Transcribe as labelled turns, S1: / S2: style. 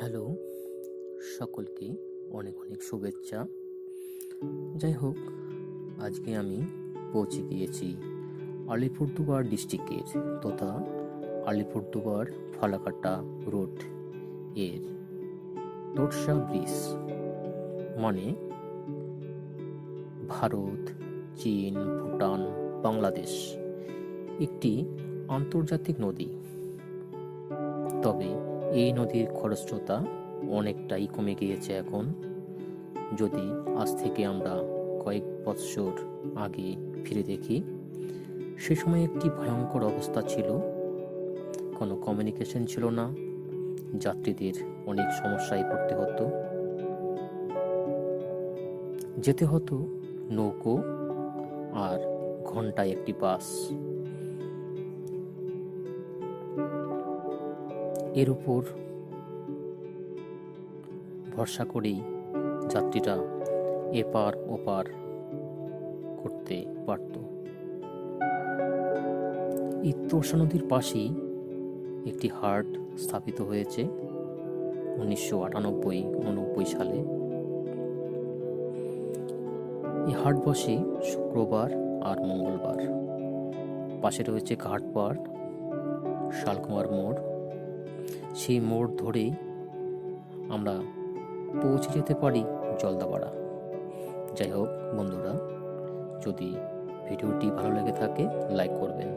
S1: Hello, সকলকে অনেক অনেক শুভেচ্ছা। যাই হোক, আজকে আমি পৌঁছে গিয়েছি আলিপুরদুয়ার ডিস্ট্রিক্টের তথা আলিপুরদুয়ার ফালাকাটা রোড এর তোরসা ব্রিজ, মানে ভারত, চীন, ভুটান, বাংলাদেশ একটি আন্তর্জাতিক নদী। তবে এই নদীর খরস্রোতা অনেকটাই কমে গিয়েছে এখন। যদি আজ থেকে আমরা কয়েক বৎসর আগে ফিরে দেখি, সে সময় একটি ভয়ঙ্কর অবস্থা ছিল। কোনো কমিউনিকেশন ছিল না, যাত্রীদের অনেক সমস্যায় পড়তে হতো। যেতে হতো নৌকো আর ঘন্টায় একটি বাস। এর উপর ভরসা করেই যাত্রীরা এপার ওপার করতে পারত। এই তোরসা নদীর পাশেই একটি হাট স্থাপিত হয়েছে 1998-99 সালে। এই হাট বসে শুক্রবার আর মঙ্গলবার। পাশে রয়েছে ঘাটপাড়, শালকুমার মোড়। সেই মোড় ধরেই আমরা পৌঁছে যেতে পারি জলদাপাড়া। যাই হোক বন্ধুরা, যদি ভিডিওটি ভালো লেগে থাকে লাইক করবেন।